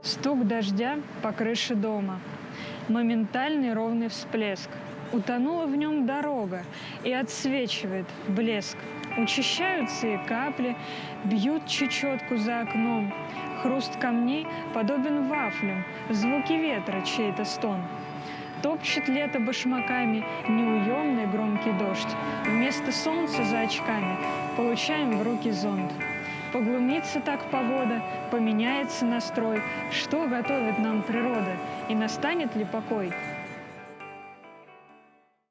Стук дождя по крыше дома. Моментальный ровный всплеск. Утонула в нем дорога и отсвечивает блеск. Учащаются и капли, бьют чечетку за окном. Хруст камней подобен вафлям, звуки ветра чей-то стон. Топчет лето башмаками неуемный громкий дождь. Вместо солнца за очками получаем в руки зонт. Поглумится так погода, поменяется настрой, что готовит нам природа, и настанет ли покой?